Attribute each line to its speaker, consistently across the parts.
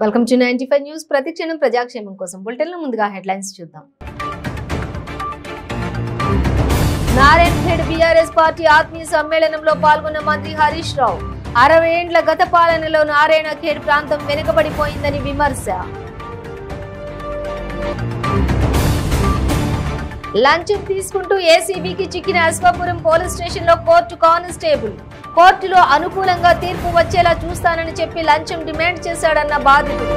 Speaker 1: Welcome to 95 news. ప్రతిక్షణం ప్రజాక్షేమం కోసం బులెటిన్లో ముందుగా హెడ్లైన్స్ చూద్దాం. నారాయణఖేడ్ బీఆర్ఎస్ పార్టీ ఆత్మీయ సమ్మేళనంలో పాల్గొన్న మంత్రి హరీష్ రావు. 60 ఏండ్ల గత పాలనలో నారాయణఖేడ్ ప్రాంతం వెనుకబడిపోయిందని విమర్శ. లంచం తీసుకుంటూ ఏసీబీకి చిక్కిన అశ్వాపురం పోలీస్ స్టేషన్ లో కోర్టు కానిస్టేబుల్. కోర్టులో అనుకూలంగా తీర్పు వచ్చేలా చూస్తానని చెప్పి లంచం డిమాండ్ చేశాడన్న బాధితుడు.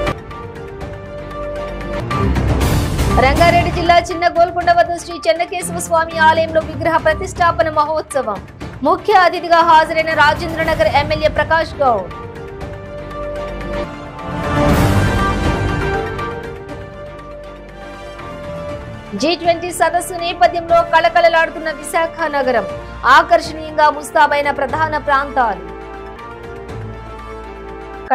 Speaker 1: రంగారెడ్డి జిల్లా చిన్న గోల్కొండ వద్ద శ్రీ చెన్నకేశవ స్వామి ఆలయంలో విగ్రహ ప్రతిష్టాపన మహోత్సవం. ముఖ్య అతిథిగా హాజరైన రాజేంద్రనగర్ ఎమ్మెల్యే ప్రకాష్ గౌడ్. G20 సదస్సు నేపథ్యంలో కళకళలాడుతున్న విశాఖ నగరం. ఆకర్షణీయంగా ముస్తాబైన ప్రధాన ప్రాంతాలు.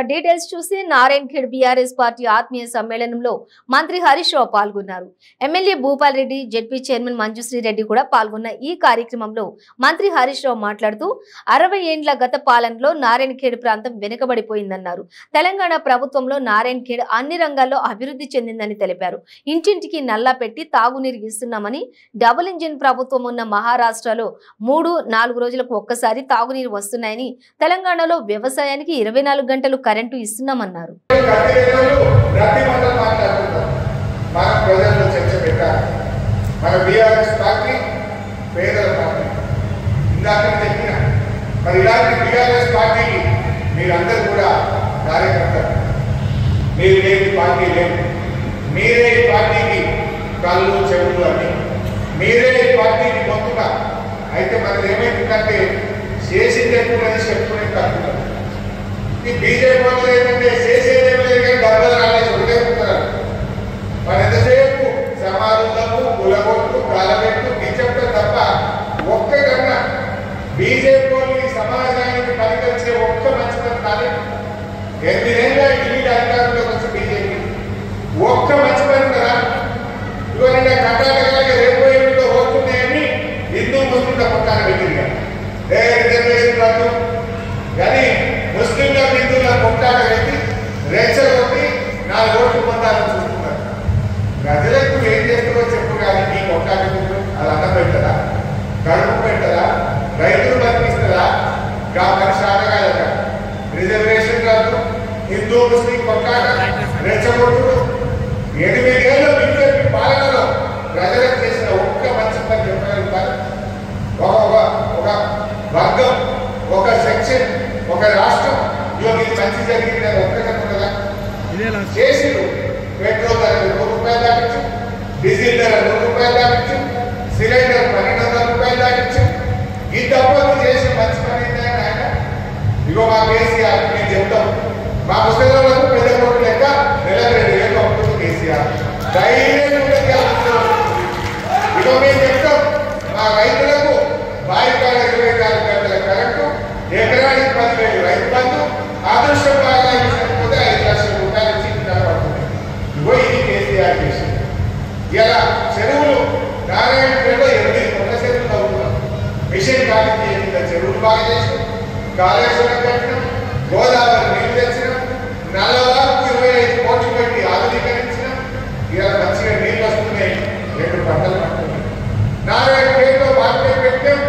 Speaker 1: డీటెయిల్స్ చూసి నారాయణఖేడ్ బీఆర్ఎస్ పార్టీ ఆత్మీయ సమ్మేళనంలో మంత్రి హరీష్ రావు పాల్గొన్నారు. MLA Bhupal Reddy, ZP chairman Manjushree Reddy కూడా పాల్గొన్న ఈ కార్యక్రమంలో మంత్రి హరీష్ రావు మాట్లాడుతూ 60 ఏండ్ల గత పాలనలో నారాయణఖేడ్ ప్రాంతం వెనుకబడిపోయిందన్నారు. తెలంగాణ ప్రభుత్వంలో నారాయణఖేడ్ అన్ని రంగాల్లో అభివృద్ధి చెందిందని తెలిపారు. ఇంటింటికి నల్లా పెట్టి తాగునీరు ఇస్తున్నామని, డబుల్ ఇంజిన్ ప్రభుత్వం ఉన్న మహారాష్ట్రలో 3-4 రోజులకు ఒక్కసారి తాగునీరు వస్తున్నాయని, తెలంగాణలో వ్యవసాయానికి 24 గంటలు కరెంటు ఇస్తున్నామన్నారు.
Speaker 2: కళ్ళు చెవులు అని మీరే ఈ పార్టీకి మొత్తుగా అయితే మనది ఏమైందంటే చేసింది ఎక్కువ చెప్పుకునే తక్కువ. ఈ బీజేపీ వాళ్ళు ఏంటంటే చేసేది ఏమి లేదు కానీ డబ్బులు రాలేదు ఉదయం మన ఎంతసేపు సమాజంలో కులగొట్టు కాలబెట్టు గిచ్చడం తప్ప ఒక్క కన్నా బీజేపీ వాళ్ళు ఈ సమాజానికి పనికొచ్చే ఒక్క మంచి పని కాలేదు. 8 ఏళ్ళ ఢిల్లీ అధికారంలోకి వచ్చి బీజేపీ ఒక్క మంచి పని కదా. ఇవన్నీ కర్ణాటకలో 2 ఏళ్ళలో ఓటున్నాయని హిందూ ముస్లింల పక్కన పెట్టింది రిజర్వేషన్ రద్దు కానీ ముస్లింల హిందువుల కొట్టాట పెట్టి రెచ్చగొట్టి 4 ఓట్లు పొందాలని చూస్తున్నారు. ప్రజలకు ఏం చేస్తారో చెప్పు కానీ నీ కొట్టాట అది అన్నం పెట్టదా, కడుపు పెట్టదా, రైతులు బతికిస్తారా? మనిషి ఆటగాలట రిజర్వేషన్ రద్దు, హిందూ ముస్లిం కొట్టాట, రెచ్చగొట్టుడు. 8 ఏళ్ళ బీజేపీ పాలనలో ప్రజలకు చేసిన ఒక్క మంచి పని చెప్పగలుగుతారు. ఒక వర్గం, ఒక సెక్షన్, ఒక రాష్ట్రం ఇది మంచి జరిగింది ఒక్కటం కదా చేసిరు. పెట్రోల్ ధర 100 రూపాయలు దాటించు, డీజిల్ ధర 100 రూపాయలు దాటించు, సిలిండర్ 1200 రూపాయలు దాటించు. ఈ తప్పకు చేసిన మంచి పని ఏంటంటే ఆయన ఇగో మా కేసీఆర్ మేము చెప్తాం మా ముసలిలకు పెద్ద కోట్లు లెక్క నెలకు 2,000 అప్పుడు కేసీఆర్ ధైర్యం ఇగో మేము చెప్తాం మా రైతులకు బాయికాల 24 గంటల కరెంటు, ఎకరానికి 10,000 రైతు బంధు, అదృష్టం బాగా సరిపోతే 5 లక్షల రూపాయలు పడుతుంది. ఇగో ఇది కేసీఆర్ చేసింది. ఇలా చెరువులు నారాయణపేటలో 8 కొత్త చెరువులు తవ్వుతున్నాం. మిషన్ ఖాళీ చేసిన చెరువులు బాగా చేసినాం, కాళేశ్వరం కట్టినాం, గోదావరి నీళ్లు తెచ్చినాం, నల్లవాకు 25 కోట్లు పెట్టి ఆధునీకరించినాం. ఇలా మంచిగా నీళ్లు వస్తున్నాయి, 2 పంటలు పడుతున్నాయి. నారాయణపేటలో మార్కెట్ పెట్టాం,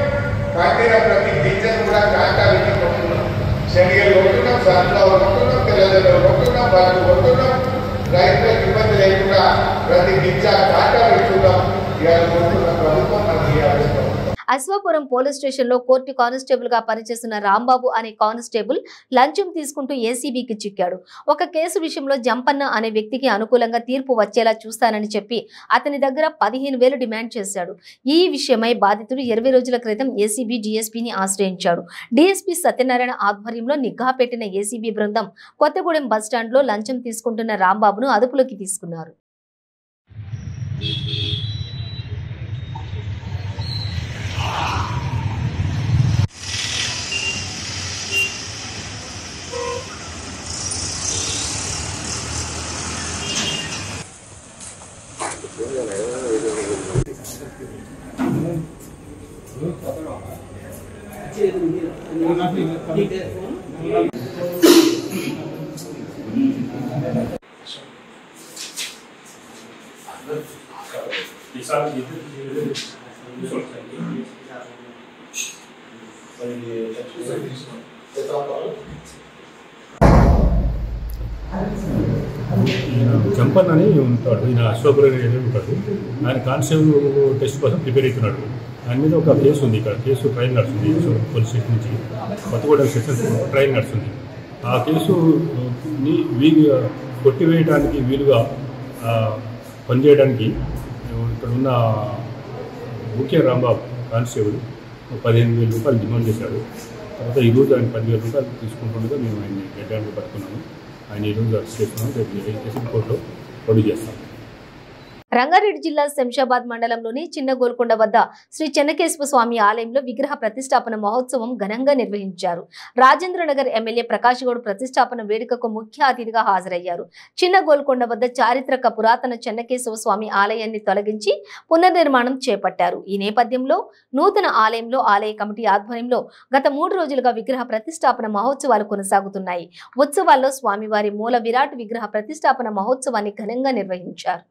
Speaker 2: పండిన ప్రతి గింజను కూడా కాంటా పెట్టి కొట్టున్నాం. శనగలు కొట్టున్నాం, సన్ఫ్లవర్ కొట్టున్నాం, తెల్లదొరలు కొట్టున్నాం, బళ్ళు కొట్టున్నాం. రైతులకు ఇబ్బంది లేకుండా ప్రతి గింజ కాంటా పెట్టున్నాం. ఇవాళ కొట్టున్న ప్రభుత్వం మనకి ఆవిష్కరణ.
Speaker 1: అశ్వాపురం పోలీస్ స్టేషన్ లో కోర్టు కానిస్టేబుల్ గా పనిచేస్తున్న రాంబాబు అనే కానిస్టేబుల్ లంచం తీసుకుంటూ ఏసీబీకి చిక్కాడు. ఒక కేసు విషయంలో జంపన్న అనే వ్యక్తికి అనుకూలంగా తీర్పు వచ్చేలా చూస్తానని చెప్పి అతని దగ్గర 15,000 డిమాండ్ చేశాడు. ఈ విషయమై బాధితుడు 20 రోజుల క్రితం ఏసీబీ డీఎస్పీని ఆశ్రయించాడు. డీఎస్పీ సత్యనారాయణ ఆధ్వర్యంలో నిఘా పెట్టిన ఏసీబీ బృందం కొత్తగూడెం బస్టాండ్ లో లంచం తీసుకుంటున్న రాంబాబును అదుపులోకి తీసుకున్నారు.
Speaker 3: Nothing. జంపన్ అని ఉంటాడు, ఈయన అశోకరావు ఉంటాడు. ఆయన కానిస్టేబుల్ టెస్ట్ కోసం ప్రిపేర్ అవుతున్నాడు. ఆయన మీద ఒక కేసు ఉంది, ఇక్కడ కేసు ట్రయల్ నడుస్తుంది. పోలీస్ స్టేషన్ నుంచి కొత్తగూడెం సెక్షన్ ట్రయల్ నడుస్తుంది. ఆ కేసుని కొట్టివేయడానికి వీలుగా పనిచేయడానికి ఇక్కడ ఉన్న ముఖ్య రాంబాబు కానిస్టేబుల్ 15,000 రూపాయలు డిమాండ్ చేశాడు. తర్వాత ఈరోజు ఆయన 10,000 రూపాయలు తీసుకుంటుండగా మేము ఆయన్ని గడ్డానికి పట్టుకున్నాము. ఆయన ఈరోజు అరెస్ట్ చేస్తున్నాం. రేపు కోర్టులో ప్రొడ్యూస్ చేస్తాం.
Speaker 1: రంగారెడ్డి జిల్లా శంషాబాద్ మండలంలోని చిన్న గోల్కొండ వద్ద శ్రీ చెన్నకేశవ స్వామి ఆలయంలో విగ్రహ ప్రతిష్టాపన మహోత్సవం ఘనంగా నిర్వహించారు. రాజేంద్రనగర్ ఎమ్మెల్యే ప్రకాష్ గౌడ్ ప్రతిష్టాపన వేడుకకు ముఖ్య అతిథిగా హాజరయ్యారు. చిన్న గోల్కొండ వద్ద చారిత్రక పురాతన చెన్నకేశవ స్వామి ఆలయాన్ని తొలగించి పునర్నిర్మాణం చేపట్టారు. ఈ నేపథ్యంలో నూతన ఆలయంలో ఆలయ కమిటీ ఆధ్వర్యంలో గత 3 రోజులుగా విగ్రహ ప్రతిష్టాపన మహోత్సవాలు కొనసాగుతున్నాయి. ఉత్సవాల్లో స్వామివారి మూల విరాట్ విగ్రహ ప్రతిష్టాపన మహోత్సవాన్ని ఘనంగా నిర్వహించారు.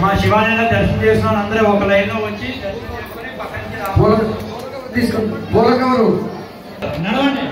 Speaker 4: మా శివాలయంలో దర్శనం చేసిన అందరూ ఒక లైన్ లో వచ్చి నడవండి.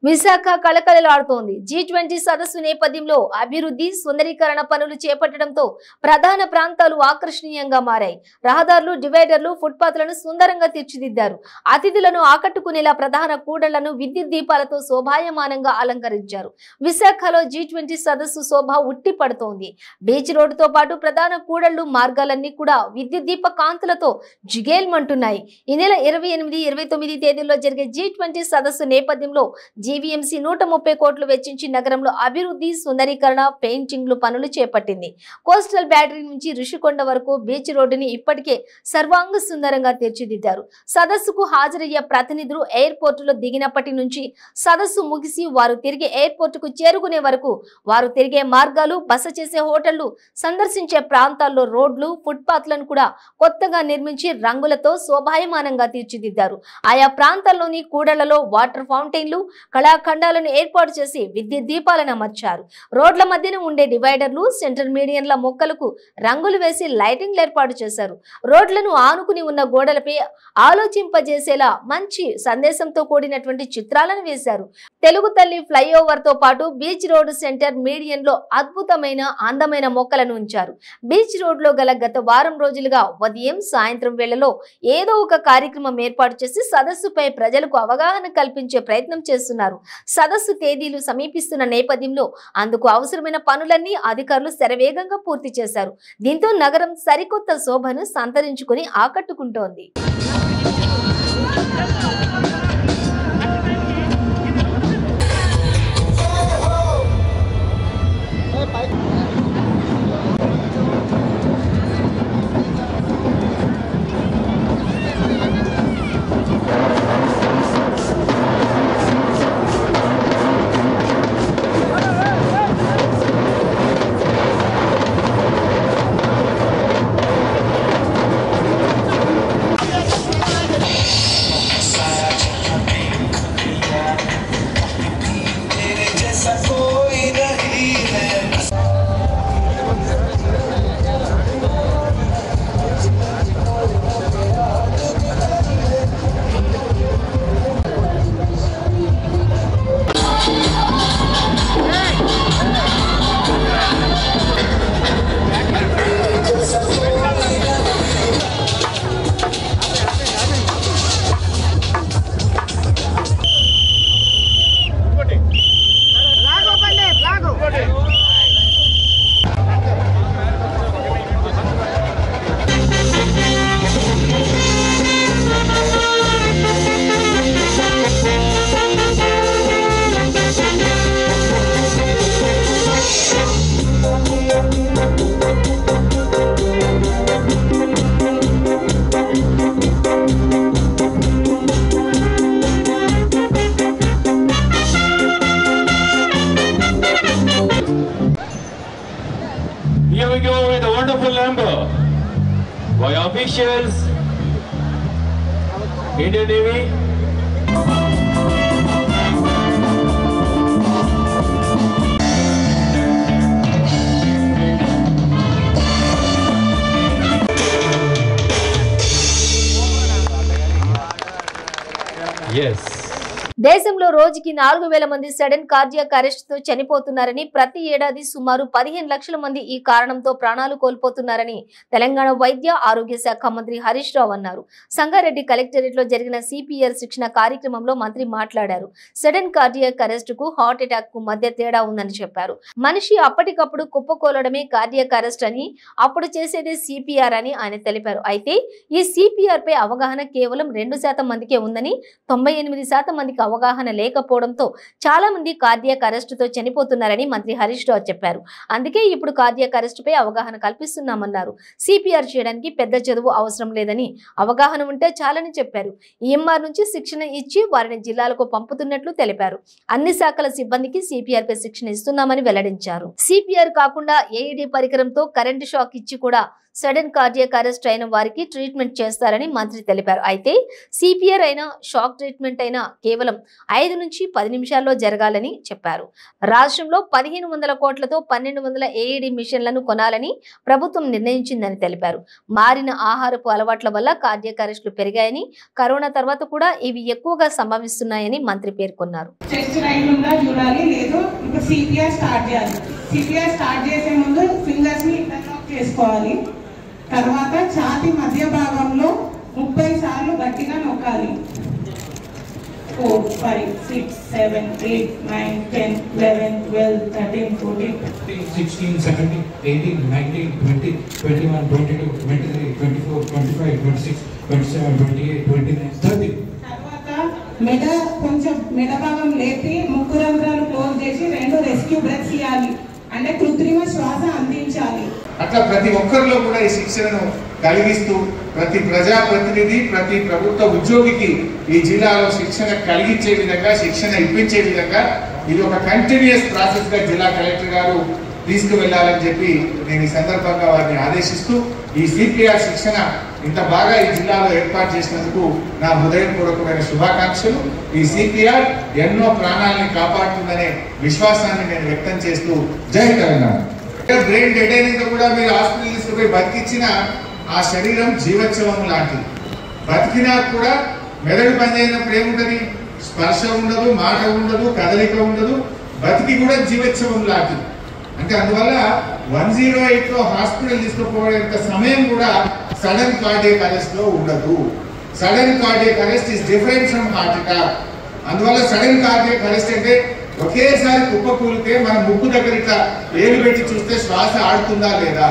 Speaker 1: విశాఖ కళకళలాడుతోంది. G20 సదస్సు నేపథ్యంలో అభివృద్ధి సుందరీకరణ పనులు చేపట్టడంతో ప్రధాన ప్రాంతాలు ఆకర్షణీయంగా మారాయి. రహదారులు, డివైడర్లు, ఫుట్పాత్లను సుందరంగా తీర్చిదిద్దారు. అతిథులను ఆకట్టుకునేలా ప్రధాన కూడళ్లను విద్యుత్ దీపాలతో శోభాయమానంగా అలంకరించారు. విశాఖలో G20 సదస్సు శోభ ఉట్టి పడుతోంది. బీచ్ రోడ్డుతో పాటు ప్రధాన కూడళ్లు, మార్గాలన్నీ కూడా విద్యుత్ దీప కాంతులతో జిగేల్మంటున్నాయి. ఈ నెల 28, 29 తేదీల్లో జరిగే G20 సదస్సు నేపథ్యంలో జీవీఎంసీ 130 కోట్లు వెచ్చించి నగరంలో అభివృద్ధి, సుందరీకరణ, పెయింటింగ్లు పనులు చేపట్టింది. కోస్టల్ బ్యాటరీ నుంచి ఋషికొండ వరకు బీచ్ రోడ్డుని ఇప్పటికే సర్వాంగ సుందరంగా తీర్చిదిద్దారు. సదస్సుకు హాజరయ్యే ప్రతినిధులు ఎయిర్పోర్టులో దిగినప్పటి నుంచి సదస్సు ముగిసి వారు తిరిగి ఎయిర్పోర్టుకు చేరుకునే వరకు వారు తిరిగే మార్గాలు, బస చేసే హోటళ్లు, సందర్శించే ప్రాంతాల్లో రోడ్లు, ఫుట్పాత్లను కూడా కొత్తగా నిర్మించి రంగులతో శోభాయమానంగా తీర్చిదిద్దారు. ఆయా ప్రాంతాల్లోని కూడళ్లలో వాటర్ ఫౌంటైన్లు, కళాఖండాలను ఏర్పాటు చేసి విద్యుత్ దీపాలను అమర్చారు. రోడ్ల మధ్యన ఉండే డివైడర్లు, సెంటర్ మీడియన్ల మొక్కలకు రంగులు వేసి లైటింగ్లు ఏర్పాటు చేశారు. రోడ్లను ఆనుకుని ఉన్న గోడలపై ఆలోచింపజేసేలా మంచి సందేశంతో కూడినటువంటి చిత్రాలను వేశారు. తెలుగు తల్లి ఫ్లైఓవర్ తో పాటు బీచ్ రోడ్ సెంటర్ మీడియన్ లో అద్భుతమైన అందమైన మొక్కలను ఉంచారు. బీచ్ రోడ్ లో గల గత వారం రోజులుగా ఉదయం, సాయంత్రం వేళలో ఏదో ఒక కార్యక్రమం ఏర్పాటు చేసి సదస్సుపై ప్రజలకు అవగాహన కల్పించే ప్రయత్నం చేస్తున్నారు. సదస్సు తేదీలు సమీపిస్తున్న నేపథ్యంలో అందుకు అవసరమైన పనులన్నీ అధికారులు శరవేగంగా పూర్తి చేశారు. దీంతో నగరం సరికొత్త శోభను సంతరించుకుని ఆకట్టుకుంటోంది.
Speaker 5: officials, Indian Navy. Yes.
Speaker 1: దేశంలో రోజుకి 4,000 మంది సడన్ కార్డియాక్ అరెస్ట్ తో చనిపోతున్నారని, ప్రతి ఏడాది సుమారు 15 లక్షల మంది ఈ కారణంతో ప్రాణాలు కోల్పోతున్నారని తెలంగాణ వైద్య ఆరోగ్య శాఖ మంత్రి హరీష్ రావు అన్నారు. సంగారెడ్డి కలెక్టరేట్ లో జరిగిన సిపిఆర్ శిక్షణ కార్యక్రమంలో మంత్రి మాట్లాడారు. సడన్ కార్డియాక్ అరెస్ట్ కు హార్ట్ అటాక్ కు మధ్య తేడా ఉందని చెప్పారు. మనిషి అప్పటికప్పుడు కుప్పకూలడమే కార్డియాక్ అరెస్ట్ అని, అప్పుడు చేసేదే సిపిఆర్ అని ఆయన తెలిపారు. అయితే ఈ సిపిఆర్ పై అవగాహన కేవలం 2% మందికే ఉందని, 98% మందికి అవగాహన లేకపోవడంతో చాలా మంది కార్డియాక్ అరెస్ట్ తో చనిపోతున్నారని మంత్రి హరీష్ రావు చెప్పారు. అందుకే ఇప్పుడు కార్డియాక్ అరెస్ట్ పై అవగాహన కల్పిస్తున్నామన్నారు. సిపిఆర్ చేయడానికి పెద్ద చదువు అవసరం లేదని, అవగాహన ఉంటే చాలని చెప్పారు. ఈఎంఆర్ నుంచి శిక్షణ ఇచ్చి వారిని జిల్లాలకు పంపుతున్నట్లు తెలిపారు. అన్ని శాఖల సిబ్బందికి సిపిఆర్ పై శిక్షణ ఇస్తున్నామని వెల్లడించారు. సిపిఆర్ కాకుండా ఏఈడి పరికరంతో కరెంటు షాక్ ఇచ్చి కూడా సడన్ కార్డియాక్ అరెస్ట్ అయిన వారికి ట్రీట్మెంట్ చేస్తారని మంత్రి తెలిపారు. అయితే సిపిఆర్ అయినా షాక్ ట్రీట్మెంట్ అయినా కేవలం 5 నుంచి 10 నిమిషాల్లో జరగాలని చెప్పారు. రాష్ట్రంలో 1500 కోట్లతో 1200 ఏఈడి మిషన్లను కొనాలని ప్రభుత్వం నిర్ణయించిందని తెలిపారు. మారిన ఆహారపు అలవాట్ల వల్ల కార్డియాక్ అరెస్టులు పెరిగాయని, కరోనా తర్వాత కూడా ఇవి ఎక్కువగా సంభవిస్తున్నాయని మంత్రి పేర్కొన్నారు.
Speaker 6: తర్వాత ఛాతీ మధ్య భాగంలో 30 సార్లు గట్టిగా నొక్కాలి. 4, 5, 6, 7, 8, 9, 10, 11, 12, 13, 14,
Speaker 7: 16, 17, 18, 19, 20, 21, 22, 23, 24, 25, 26, 27, 28, 29, 30.
Speaker 6: తర్వాత మెడ భాగం లేపి ముక్కు రంధ్రాలు క్లోజ్ చేసి 2 రెస్క్యూ బ్రెత్స్ ఇవ్వాలి. అంటే కృత్రిమ శ్వాస అందించాలి.
Speaker 2: అట్లా ప్రతి ఒక్కరిలో కూడా ఈ శిక్షణను కలిగిస్తూ ప్రతి ప్రజాప్రతినిధి, ప్రతి ప్రభుత్వ ఉద్యోగికి ఈ జిల్లాలో శిక్షణ కలిగించే విధంగా, శిక్షణ ఇప్పించే విధంగా ఇది ఒక కంటిన్యూస్ ప్రాసెస్ గా జిల్లా కలెక్టర్ గారు తీసుకువెళ్లాలని చెప్పి నేను ఈ సందర్భంగా వారిని ఆదేశిస్తూ, ఈ సిపిఆర్ శిక్షణ ఇంత బాగా ఈ జిల్లాలో ఏర్పాటు చేసినందుకు నా హృదయపూర్వకమైన శుభాకాంక్షలు. ఈ సిపిఆర్ ఎన్నో ప్రాణాలని కాపాడుతుందనే విశ్వాసాన్ని నేను వ్యక్తం చేస్తూ జై తెలంగాణ. బ్రెయిన్ డెడ్ అయినంత కూడా మీరు హాస్పిటల్ తీసుకుపోయి బతికించిన ఆ శరీరం జీవోత్సవం లాంటిది. బతికినా కూడా మెదడు పనిచేసినప్పుడు ఏముంటది? స్పర్శ ఉండదు, మాట ఉండదు, కదలిక ఉండదు. బతికి కూడా జీవోత్సవం లాంటిది. అంటే అందువల్ల 108 లో హాస్పిటల్ తీసుకుపోయేంత సమయం కూడా సడన్ కార్డియాక్ అరెస్ట్ లో ఉండదు. Sudden cardiac arrest is different from heart attack. అందువల్ల సడన్ కార్డియాక్ అరెస్ట్ అంటే ఒకేసారి కుప్పకూలితే మన ముక్కు దగ్గర ఇట్లా ఏలు పెట్టి చూస్తే శ్వాస ఆడుతుందా లేదా,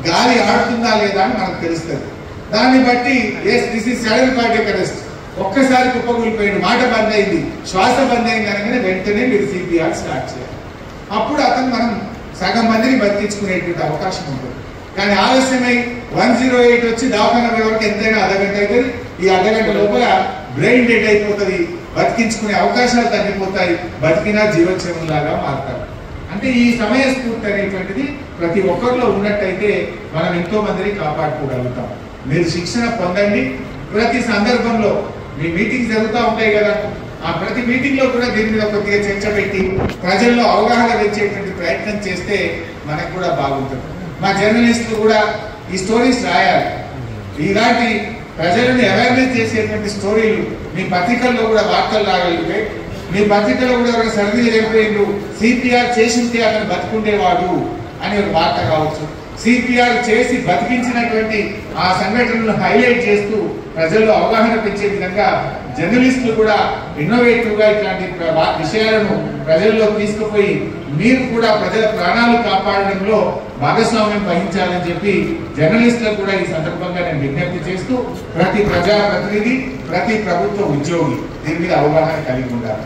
Speaker 2: గాలి ఆడుతుందా లేదా అని మనకు తెలుస్తుంది. దాన్ని బట్టి this is sudden cardiac arrest. ఒక్కసారి కుప్పకూలిపోయింది, మాట బంద్ అయింది, శ్వాస బంద్ అయింది అనగానే వెంటనే మీరు సిపిఆర్ స్టార్ట్ చేయాలి. అప్పుడు అతను మనం సగం మందిని బతికించుకునేటువంటి అవకాశం ఉంటుంది. కానీ ఆలస్యమై 108 వచ్చి దవాఖాన వరకు ఎంతైనా అర్ధగంట అవుతుంది. ఈ అర్ధగంట లోపల బ్రెయిన్ డెడ్ అయిపోతుంది, బతికించుకునే అవకాశాలు తగ్గిపోతాయి, బతికినా జీవోత్సవం లాగా మారుతారు. అంటే ఈ సమయ స్ఫూర్తి అనేటువంటిది ప్రతి ఒక్కరిలో ఉన్నట్టయితే మనం ఎంతో మందిని కాపాడుకోగలుగుతాం. మీరు శిక్షణ పొందండి. ప్రతి సందర్భంలో మీ మీటింగ్స్ జరుగుతూ ఉంటాయి కదా, ఆ ప్రతి మీటింగ్ లో కూడా దీని మీద కొద్దిగా చర్చ పెట్టి ప్రజల్లో అవగాహన పెంచేటువంటి ప్రయత్నం చేస్తే మనకు కూడా బాగుంటుంది. మా జర్నలిస్టులు కూడా ఈ స్టోరీస్ రాయాలి. ఇలాంటి ప్రజలను అవేర్నెస్ చేసేటువంటి స్టోరీలు మీ పత్రికల్లో కూడా వార్తలు రాగలిగితే, మీ పత్రికలో కూడా ఒక సర్వే చెప్పేందు సిపిఆర్ చేసింటే అతను బతుకుండేవాడు అని ఒక వార్త కావచ్చు. సిపిఆర్ చేసి బతికించినటువంటి ఆ సంఘటనలను హైలైట్ చేస్తూ ప్రజల్లో అవగాహన పెంచే విధంగా జర్నలిస్టులు కూడా ఇన్నోవేటివ్ గా ఇట్లాంటి విషయాలను ప్రజల్లో తీసుకుపోయి మీరు కూడా ప్రజల ప్రాణాలు కాపాడడంలో భాగస్వామ్యం వహించాలని చెప్పి జర్నలిస్టులకు కూడా ఈ సందర్భంగా నేను విజ్ఞప్తి చేస్తూ, ప్రతి ప్రజాప్రతినిధి, ప్రతి ప్రభుత్వ ఉద్యోగి దీని మీద అవగాహన కలిగి ఉండాలి.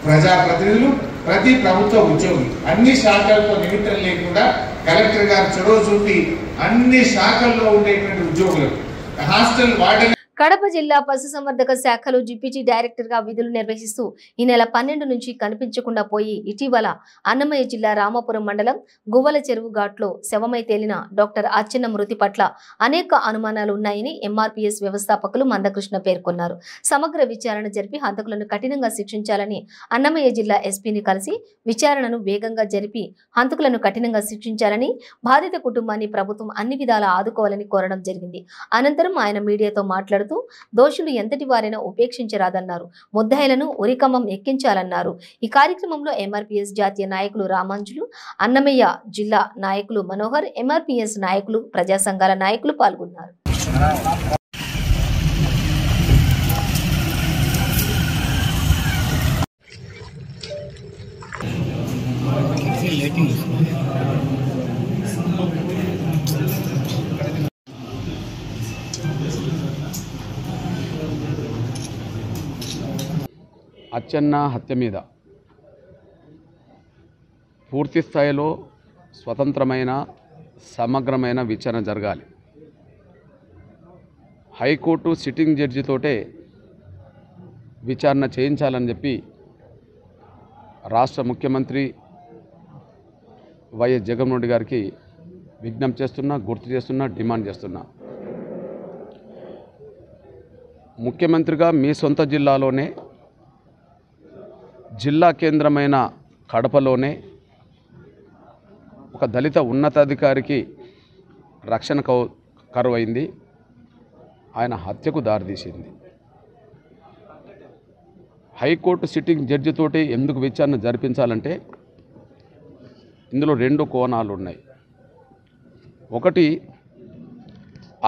Speaker 2: ప్రజాప్రతినిధులు, ప్రతి ప్రభుత్వ ఉద్యోగి అన్ని శాఖలతో నిమిత్తం లేకుండా కలెక్టర్ గారు చొరవ చూపి అన్ని శాఖల్లో ఉండేటువంటి ఉద్యోగులకు హాస్టల్ వార్డెన్
Speaker 1: కడప జిల్లా పశుసంవర్ధక శాఖలో డిప్యూటీ డైరెక్టర్ గా విధులు నిర్వహిస్తూ ఈ నెల 12 నుంచి కనిపించకుండా పోయి ఇటీవల అన్నమయ్య జిల్లా రామాపురం మండలం గువ్వల చెరువు ఘాట్లో శవమై తేలిన డాక్టర్ అచ్చెన్న మృతి పట్ల అనేక అనుమానాలు ఉన్నాయని ఎంఆర్పీఎస్ వ్యవస్థాపకులు మందకృష్ణ పేర్కొన్నారు. సమగ్ర విచారణ జరిపి హంతకులను కఠినంగా శిక్షించాలని అన్నమయ్య జిల్లా ఎస్పీని కలిసి విచారణను వేగంగా జరిపి హంతకులను కఠినంగా శిక్షించాలని, బాధిత కుటుంబాన్ని ప్రభుత్వం అన్ని విధాలా ఆదుకోవాలని కోరడం జరిగింది. అనంతరం ఆయన మీడియాతో మాట్లాడుతూ దోషులు ఎంతటి వారైనా ఉపేక్షించరాదన్నారు. ముద్దాయిలను ఉరికమ్మం ఎక్కించాలన్నారు. ఈ కార్యక్రమంలో ఎంఆర్పీఎస్ జాతీయ నాయకులు రామాంజులు, అన్నమయ్య జిల్లా నాయకులు మనోహర్, ఎంఆర్పీఎస్ నాయకులు, ప్రజా సంఘాల నాయకులు పాల్గొన్నారు.
Speaker 8: అచ్చెన్న హత్య మీద పూర్తి స్థాయిలో స్వతంత్రమైన సమగ్రమైన విచారణ జరగాలి. హైకోర్టు సిట్టింగ్ జడ్జితోటే విచారణ చేయించాలని చెప్పి రాష్ట్ర ముఖ్యమంత్రి వైఎస్ జగన్మోహన్ రెడ్డి గారికి విజ్ఞప్తి చేస్తున్నా, గుర్తు చేస్తున్నా, డిమాండ్ చేస్తున్నా. ముఖ్యమంత్రిగా మీ సొంత జిల్లాలోనే, జిల్లా కేంద్రమైన కడపలోనే ఒక దళిత ఉన్నతాధికారికి రక్షణ కరువైంది. ఆయన హత్యకు దారితీసింది. హైకోర్టు సిట్టింగ్ జడ్జితోటి ఎందుకు విచారణ జరిపించాలంటే ఇందులో 2 కోణాలు ఉన్నాయి. ఒకటి,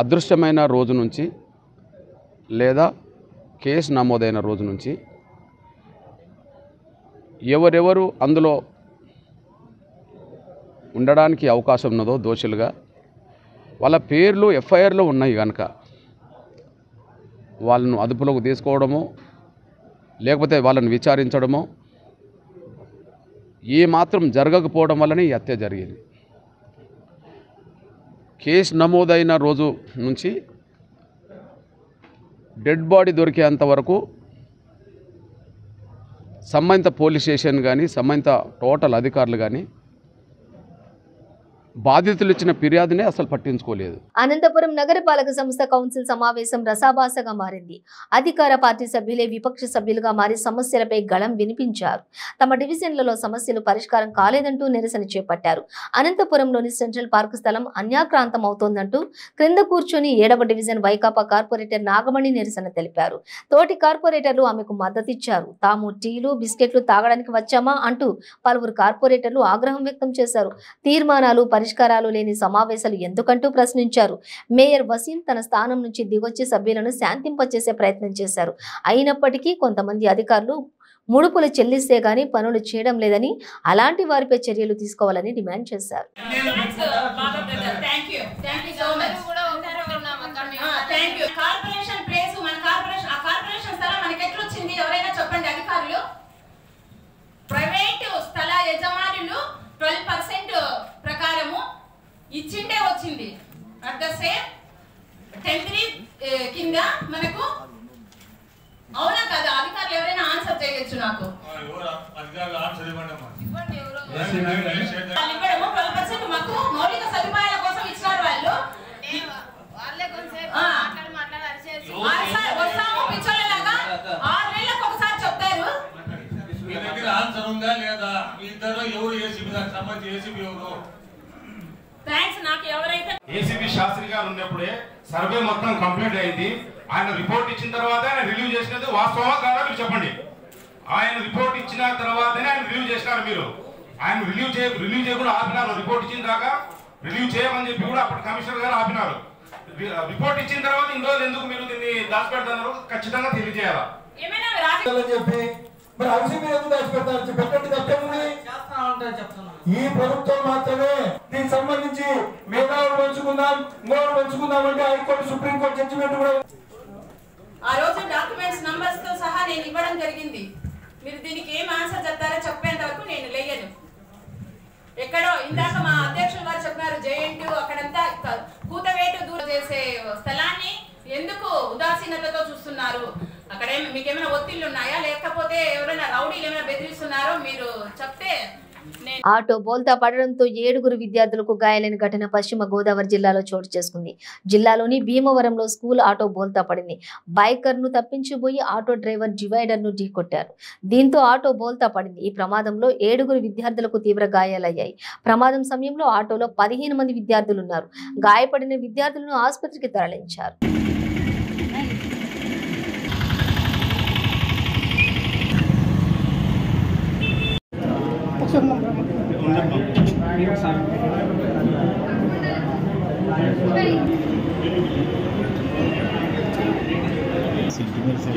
Speaker 8: అదృశ్యమైన రోజు నుంచి లేదా కేసు నమోదైన రోజు నుంచి ఎవరెవరు అందులో ఉండడానికి అవకాశం ఉన్నదో దోషులుగా వాళ్ళ పేర్లు ఎఫ్ఐఆర్లో ఉన్నాయి కనుక వాళ్ళను అదుపులోకి తీసుకోవడమో లేకపోతే వాళ్ళని విచారించడమో ఏమాత్రం జరగకపోవడం వల్లనే ఈ హత్య జరిగింది. కేసు నమోదైన రోజు నుంచి డెడ్ బాడీ దొరికేంత వరకు సంబంధిత పోలీస్ స్టేషన్ కానీ, సంబంధిత టోటల్ అధికారులు కానీ బాధితులు ఇచ్చిన ఫిర్యాదునే అసలు పట్టించుకోలేదు.
Speaker 1: అనంతపురం నగరపాలక సంస్థ కౌన్సిల్ సమావేశం రసాభాసగా మారింది. అధికార పార్టీ సభ్యులే విపక్ష సభ్యులుగా మారి సమస్యలపై గళం వినిపించారు. తమ డివిజన్లలో సమస్యలు పరిష్కారం కాలేదంటూ నిరసన చేపట్టారు. అనంతపురంలోని సెంట్రల్ పార్క్ స్థలం అన్యాక్రాంతం అవుతోందంటూ క్రింద కూర్చొని 7వ డివిజన్ వైకాపా కార్పొరేటర్ నాగమణి నిరసన తెలిపారు. తోటి కార్పొరేటర్లు ఆమెకు మద్దతిచ్చారు. తాము టీలు, బిస్కెట్లు తాగడానికి వచ్చామా అంటూ పలువురు కార్పొరేటర్లు ఆగ్రహం వ్యక్తం చేశారు. తీర్మానాలు, పరిష్కారాలు లేని సమావేశాలు ఎందుకంటూ ప్రశ్నించారు. మేయర్ వసీం తన స్థానం నుంచి దిగొచ్చి సభ్యులను శాంతింపచేసే ప్రయత్నం చేశారు. అయినప్పటికీ కొంతమంది అధికారులు ముడుపులు చెల్లిస్తే గానీ పనులు చేయడం లేదని, అలాంటి వారిపై చర్యలు తీసుకోవాలని డిమాండ్ చేశారు.
Speaker 9: ప్రైవేట్ స్థల యజమానులు 12% ప్రకారము ఇచ్చిండే వచ్చింది. అట్ ద సేమ్ 10(3) కింద మనకు అవునా కదా? అధికారులు ఎవరైనా ఆన్సర్ చేయొచ్చు. నాకు ఇవ్వడము 12% మాకు మౌలిక సదుపాయాల కోసం ఇచ్చినారు వాళ్ళు. వస్తాము పిచ్చోళ్ళలాగా 6 నెలలకు ఒకసారి చెప్తారు.
Speaker 2: ఏసీబీ శాస్త్రి గారు ఉన్నప్పుడే సర్వే మొత్తం కంప్లీట్ అయింది. ఆయన రిపోర్ట్ ఇచ్చిన తర్వాత ఆయన రిలీవ్ చేసినది వాస్తవమా కాదా మీరు చెప్పండి. ఆయన రిపోర్ట్ ఇచ్చిన తర్వాతనే ఆయన రిలీవ్ చేసినారు. మీరు ఆయన రిలీవ్ చేయకుండా ఆపినారు. రిపోర్ట్ ఇచ్చిన దాకా రిలీవ్ చేయమని చెప్పి కూడా అప్పుడు కమిషనర్ గారు ఆపినారు. రిపోర్ట్ ఇచ్చిన తర్వాత ఇన్ని రోజులు ఎందుకు మీరు దీన్ని దాచిపెడుతున్నారు? ఖచ్చితంగా తెలియజేయాలా
Speaker 10: చెప్పి మరి అవసరం మీరు ఎందుకు దాచిపెడతారు? పెట్టండి, తప్పేముంది? ఈ ప్రభుత్వం మాత్రమే దీనికి సంబంధించి మేధావులు పంచుకుందాం, ఇంకోటి పంచుకుందాం అంటే హైకోర్టు, సుప్రీంకోర్టు జడ్జిమెంట్ కూడా
Speaker 9: ఆ రోజు డాక్యుమెంట్స్ నంబర్స్ తో సహా నేను ఇవ్వడం జరిగింది. మీరు దీనికి ఏం ఆన్సర్ చెప్తారో చెప్పేంత వరకు నేను లేయను. ఎక్కడో ఇందాక మా అధ్యక్షులు గారు చెప్పారు, జేఎన్టీ అక్కడంతా కూతవేటు దూరం చేసే స్థలాన్ని ఎందుకు ఉదాసీన ఉదాసీనతతో చూస్తున్నారు? అక్కడ మీకేమైనా ఒత్తిళ్లు ఉన్నాయా, లేకపోతే ఎవరైనా రౌడీలు ఏమైనా బెదిరిస్తున్నారో మీరు చెప్తే.
Speaker 1: ఆటో బోల్తా పడడంతో 7 విద్యార్థులకు గాయాలైన ఘటన పశ్చిమ గోదావరి జిల్లాలో చోటు చేసుకుంది. జిల్లాలోని భీమవరంలో స్కూల్ ఆటో బోల్తా పడింది. బైకర్ ను తప్పించిపోయి ఆటో డ్రైవర్ డివైడర్ ను ఢీకొట్టారు. దీంతో ఆటో బోల్తా పడింది. ఈ ప్రమాదంలో 7 విద్యార్థులకు తీవ్ర గాయాలయ్యాయి. ప్రమాదం సమయంలో ఆటోలో 15 మంది విద్యార్థులు ఉన్నారు. గాయపడిన విద్యార్థులను ఆసుపత్రికి తరలించారు.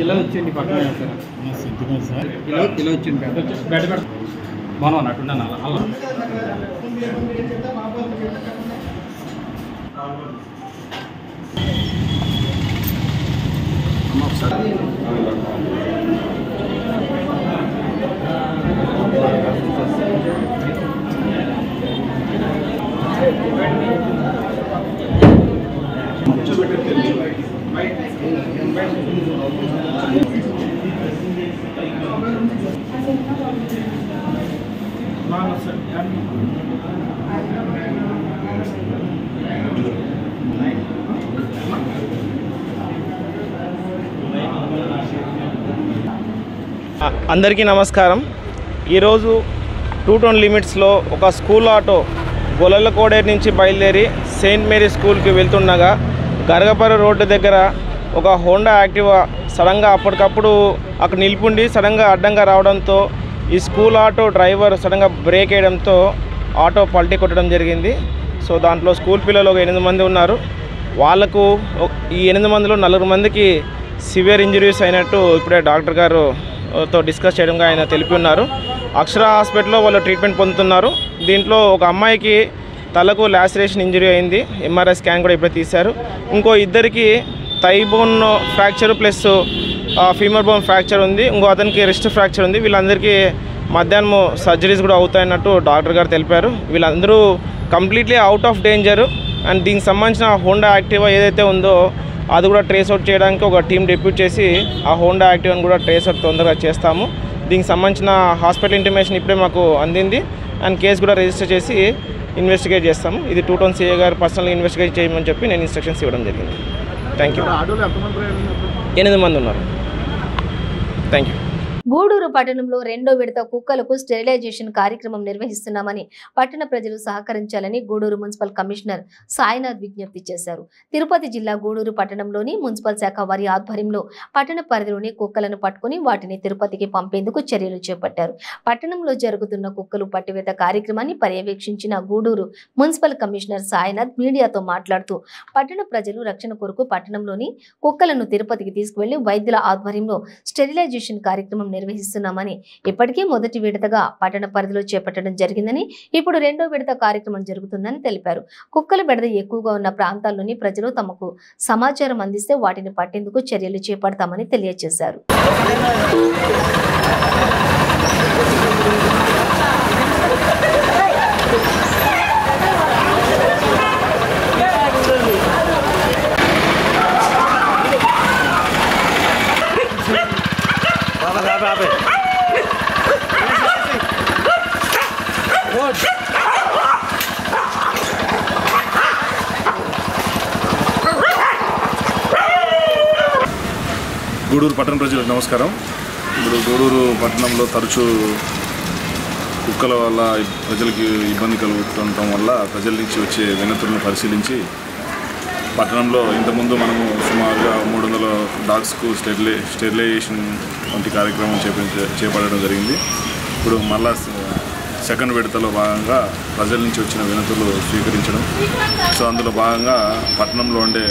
Speaker 5: ఇలా వచ్చింది పక్కన సార్ ఇలా వచ్చింది బెడ్ బాగా అన్నట్టున్నాను అలా
Speaker 11: అందరికీ నమస్కారం. ఈరోజు 210 లిమిట్స్లో ఒక స్కూల్ ఆటో గొల్లలకోడేరు నుంచి బయలుదేరి సెయింట్ మేరీ స్కూల్కి వెళ్తుండగా గరగపర్ర రోడ్డు దగ్గర ఒక హోండా యాక్టివా సడన్గా అప్పటికప్పుడు అక్కడ నిలిపుండి సడన్గా అడ్డంగా రావడంతో ఈ స్కూల్ ఆటో డ్రైవర్ సడన్గా బ్రేక్ వేయడంతో ఆటో పల్టీ కొట్టడం జరిగింది. సో దాంట్లో స్కూల్ పిల్లలు ఒక 8 మంది ఉన్నారు. వాళ్ళకు ఈ 8 మందిలో 4 మందికి సివియర్ ఇంజరీస్ అయినట్టు ఇప్పుడే డాక్టర్ గారుతో డిస్కస్ చేయడంగా ఆయన తెలిపి ఉన్నారు. అక్షర హాస్పిటల్లో వాళ్ళు ట్రీట్మెంట్ పొందుతున్నారు. దీంట్లో ఒక అమ్మాయికి తలకు లాసిరేషన్ ఇంజరీ అయింది. ఎంఆర్ఐ స్కాన్ కూడా ఇప్పుడే తీశారు. ఇంకో ఇద్దరికి thigh bone fracture plus femur bone fracture ఉంది. ఇంకో అతనికి రిస్ట్ ఫ్రాక్చర్ ఉంది. వీళ్ళందరికీ మధ్యాహ్నం సర్జరీస్ కూడా అవుతాయన్నట్టు డాక్టర్ గారు తెలిపారు. వీళ్ళందరూ completely out of danger. And దీనికి సంబంధించిన హోండా యాక్టివా ఏదైతే ఉందో అది కూడా ట్రేస్ అవుట్ చేయడానికి ఒక టీం డిప్యూట్ చేసి ఆ హోండా యాక్టివాని కూడా ట్రేస్ అవుట్ తొందరగా చేస్తాము. దీనికి సంబంధించిన హాస్పిటల్ ఇంటిమేషన్ ఇప్పుడే మాకు అందింది. అండ్ కేసు కూడా రిజిస్టర్ చేసి ఇన్వెస్టిగేట్ చేస్తాము. ఇది 210 CA గారు పర్సనల్గా ఇన్వెస్టిగేట్ చేయమని చెప్పి నేను ఇన్స్ట్రక్షన్స్ ఇవ్వడం జరిగింది. Thank you. 8 మంది ఉన్నారు. Thank you.
Speaker 1: గూడూరు పట్టణంలో 2వ విడత కుక్కలకు స్టెరిలైజేషన్ కార్యక్రమం నిర్వహిస్తున్నామని పట్టణ ప్రజలు సహకరించాలని గూడూరు మున్సిపల్ కమిషనర్ సాయినాథ్ విజ్ఞప్తి చేశారు. తిరుపతి జిల్లా గూడూరు పట్టణంలోని మున్సిపల్ శాఖ వారి ఆధ్వర్యంలో పట్టణ పరిధిలోని కుక్కలను పట్టుకుని వాటిని తిరుపతికి పంపేందుకు చర్యలు చేపట్టారు. పట్టణంలో జరుగుతున్న కుక్కలు పట్టివేత కార్యక్రమాన్ని పర్యవేక్షించిన గూడూరు మున్సిపల్ కమిషనర్ సాయినాథ్ మీడియాతో మాట్లాడుతూ పట్టణ ప్రజలు రక్షణ కొరకు పట్టణంలోని కుక్కలను తిరుపతికి తీసుకువెళ్లి వైద్యుల ఆధ్వర్యంలో స్టెరిలైజేషన్ కార్యక్రమం నిర్వహిస్తున్నామని, ఇప్పటికే మొదటి విడతగా పట్టణ పరిధిలో చేపట్టడం జరిగిందని, ఇప్పుడు 2వ విడత కార్యక్రమం జరుగుతుందని తెలిపారు. కుక్కల బెడద ఎక్కువగా ఉన్న ప్రాంతాల్లోని ప్రజలు తమకు సమాచారం అందిస్తే వాటిని పట్టేందుకు చర్యలు చేపడతామని తెలియజేశారు.
Speaker 12: గూడూరు పట్టణ ప్రజలకు నమస్కారం. ఇప్పుడు గూడూరు పట్టణంలో తరచూ కుక్కల వల్ల ప్రజలకి ఇబ్బంది కలుగుతుండటం వల్ల ప్రజల నుంచి వచ్చే వినతులను పరిశీలించి పట్టణంలో ఇంతకుముందు మనము సుమారుగా 300 డాగ్స్కు స్టెరిలైజేషన్ వంటి కార్యక్రమం చేపట్టడం జరిగింది. ఇప్పుడు మళ్ళా సెకండ్ విడతలో భాగంగా ప్రజల నుంచి వచ్చిన వినతులు స్వీకరించడం. సో అందులో భాగంగా పట్టణంలో ఉండే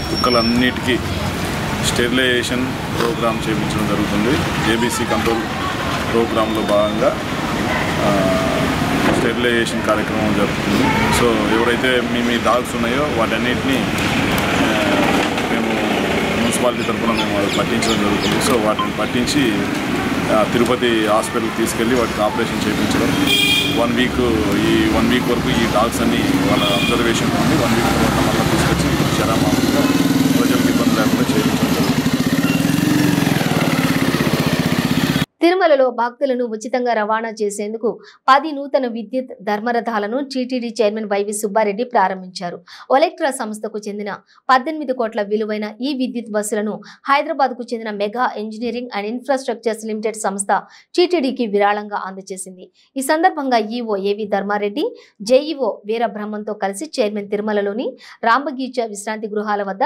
Speaker 12: కుక్కలన్నిటికీ స్టెరిలైజేషన్ ప్రోగ్రామ్ చేయించడం జరుగుతుంది. ఏబీసీ కంట్రోల్ ప్రోగ్రాంలో భాగంగా స్టెరిలైజేషన్ కార్యక్రమం జరుగుతుంది. సో ఎవరైతే మీ డాగ్స్ ఉన్నాయో వాటన్నిటినీ మేము మున్సిపాలిటీ తరఫున మేము పట్టించడం జరుగుతుంది. సో వాటిని పట్టించి తిరుపతి హాస్పిటల్కి తీసుకెళ్ళి వాటికి ఆపరేషన్ చేయించడం. 1 వీక్ వరకు ఈ డాగ్స్ అన్ని వాళ్ళ అబ్జర్వేషన్ నుండి 1 వీక్ తర్వాత మళ్ళీ తీసుకొచ్చి మామూలుగా ప్రజలకు ఇబ్బంది లేకుండా చేయించడం జరుగుతుంది.
Speaker 1: తిరుమలలో భక్తులను ఉచితంగా రవాణా చేసేందుకు 10 నూతన విద్యుత్ ధర్మరథాలను టీటీడీ చైర్మన్ వైవి సుబ్బారెడ్డి ప్రారంభించారు. ఒలెక్ట్రా సంస్థకు చెందిన 18 కోట్ల విలువైన ఈ విద్యుత్ బస్సులను హైదరాబాద్ కు చెందిన mega engineering and infrastructures limited సంస్థ టీటీడీకి విరాళంగా అందజేసింది. ఈ సందర్భంగా ఈవో ఏవి ధర్మారెడ్డి, జేఈఓ వీరబ్రహ్మంతో కలిసి చైర్మన్ తిరుమలలోని రాంబగీచ విశ్రాంతి గృహాల వద్ద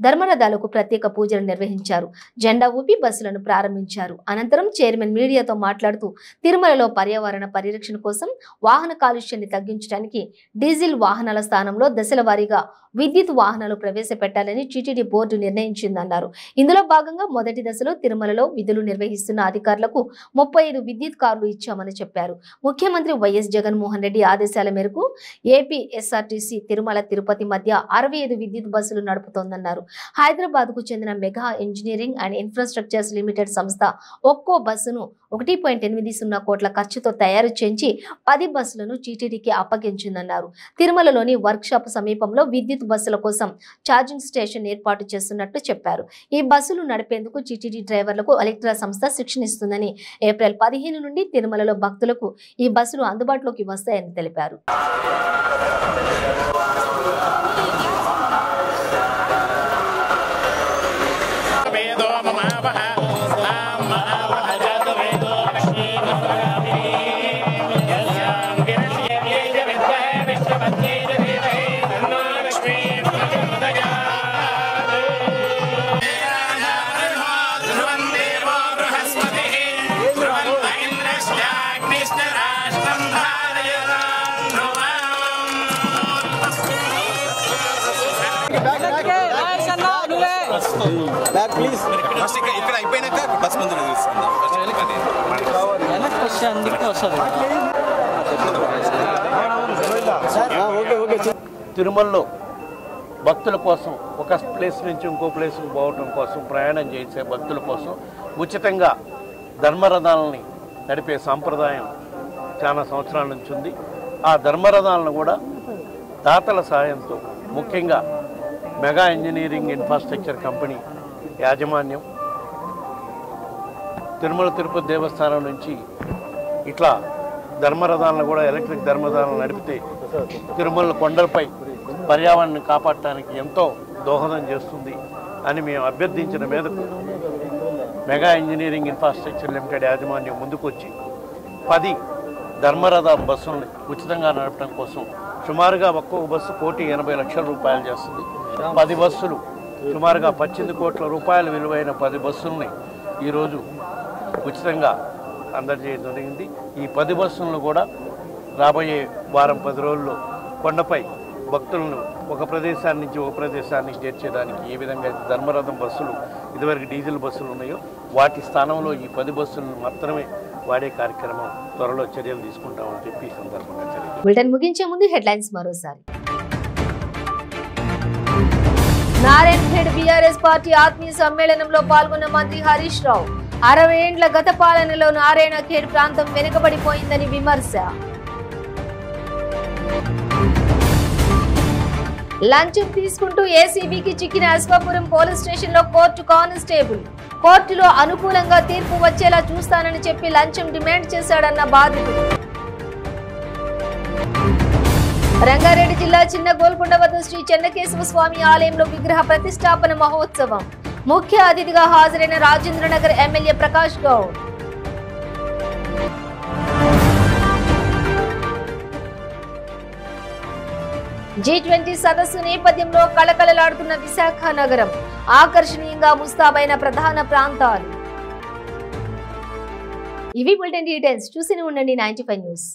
Speaker 1: ధర్మరథాలకు ప్రత్యేక పూజలు నిర్వహించారు. జెండా ఊపి బస్సులను ప్రారంభించారు. అనంతరం చైర్మన్ మీడియాతో మాట్లాడుతూ తిరుమలలో పర్యావరణ పరిరక్షణ కోసం వాహన కాలుష్యాన్ని తగ్గించడానికి డీజిల్ వాహనాల స్థానంలో దశల వారీగా విద్యుత్ వాహనాలు ప్రవేశపెట్టాలని టీటీడీ బోర్డు నిర్ణయించిందన్నారు. ఇందులో భాగంగా మొదటి దశలో తిరుమలలో విధులు నిర్వహిస్తున్న అధికారులకు 35 విద్యుత్ కార్లు ఇచ్చామని చెప్పారు. ముఖ్యమంత్రి వైఎస్ జగన్మోహన్ రెడ్డి ఆదేశాల మేరకు ఏపీ ఎస్ఆర్టీసీ తిరుమల తిరుపతి మధ్య 65 విద్యుత్ బస్సులు నడుపుతోందన్నారు. హైదరాబాద్ కు చెందిన mega engineering and infrastructures limited సంస్థ ఒక్కో బస్సును 1.80 కోట్ల ఖర్చుతో తయారు చేయించి 10 బస్సులను టీటీడీకి అప్పగించిందన్నారు. తిరుమలలోని వర్క్ షాప్ సమీపంలో విద్యుత్ బస్సుల కోసం ఛార్జింగ్ స్టేషన్ ఏర్పాటు చేస్తున్నట్లు చెప్పారు. ఈ బస్సులు నడిపేందుకు టీటీడీ డ్రైవర్లకు ఎలక్ట్రా సంస్థ శిక్షణ ఇస్తుందని, ఏప్రిల్ 15 నుండి తిరుమలలో భక్తులకు ఈ బస్సులు అందుబాటులోకి వస్తాయని తెలిపారు.
Speaker 13: తిరుమలలో భక్తుల కోసం ఒక ప్లేస్ నుంచి ఇంకో ప్లేస్కి పోవటం కోసం, ప్రయాణం చేసే భక్తుల కోసం ఉచితంగా ధర్మరథాలని నడిపే సాంప్రదాయం చాలా సంవత్సరాల నుంచి ఉంది. ఆ ధర్మరథాలను కూడా దాతల సహాయంతో, ముఖ్యంగా మెగా ఇంజనీరింగ్ ఇన్ఫ్రాస్ట్రక్చర్ కంపెనీ యాజమాన్యం, తిరుమల తిరుపతి దేవస్థానం నుంచి ఇట్లా ధర్మరథాలను కూడా ఎలక్ట్రిక్ ధర్మరథాలను నడిపితే తిరుమల కొండలపై పర్యావరణాన్ని కాపాడటానికి ఎంతో దోహదం చేస్తుంది అని మేము అభ్యర్థించిన మీదకు మెగా ఇంజనీరింగ్ ఇన్ఫ్రాస్ట్రక్చర్ లిమిటెడ్ యాజమాన్యం ముందుకొచ్చి 10 ధర్మరథ బస్సులను ఉచితంగా నడపడం కోసం సుమారుగా ఒక్కొక్క బస్సు 1,80,00,000 రూపాయలు చేస్తుంది. 10 బస్సులు సుమారుగా 18 కోట్ల రూపాయల విలువైన 10 బస్సుల్ని ఈరోజు ఉచితంగా అందజేయడం జరిగింది. ఈ 10 బస్సులను కూడా రాబోయే వారం 10 రోజుల్లో కొండపై భక్తులను ఒక ప్రదేశాన్ని నుంచి ఒక ప్రదేశానికి చేర్చేదానికి ఏ విధంగా ధర్మరథం బస్సులు ఇదివరకు డీజిల్ బస్సులు ఉన్నాయో వాటి స్థానంలో ఈ 10 బస్సులను మాత్రమే వాడే కార్యక్రమం త్వరలో చర్యలు తీసుకుంటామని చెప్పి ఈ సందర్భంగా తెలియజేస్తాం.
Speaker 1: బులెటిన్ ముగించే ముందు హెడ్లైన్స్ మరోసారి. నారాయణఖేడ్ బీఆర్ఎస్ పార్టీ ఆత్మీయ సమ్మేళనంలో పాల్గొన్న మంత్రి హరీష్ రావు. 60 ఏండ్ల గత పాలనలో నారాయణఖేడ్ ప్రాంతం వెనుకబడిపోయిందని విమర్శ. లంచం తీసుకుంటూ ఏసీబీకి చిక్కిన అశ్వాపురం పోలీస్ స్టేషన్ లో కోర్టు కానిస్టేబుల్. కోర్టులో అనుకూలంగా తీర్పు వచ్చేలా చూస్తానని చెప్పి లంచం డిమాండ్ చేశాడన్న బాధితుడు. రంగారెడ్డి జిల్లా చిన్న గోల్కొండ వద్ద శ్రీ చెన్నకేశవ స్వామి ఆలయంలో విగ్రహ ప్రతిష్టాపన మహోత్సవం. ముఖ్య అతిథిగా హాజరైన రాజేంద్రనగర్ ఎమ్మెల్యే ప్రకాష్ గౌడ్. G20 సదస్సు నేపథ్యంలో కళకళలాడుతున్న విశాఖ నగరం. ఆకర్షణీయంగా ముస్తాబైన ప్రధాన ప్రాంతాలు. ఇవి బులెటిన్ డీటెయిల్స్. చూస్తూనే ఉండండి 95 న్యూస్.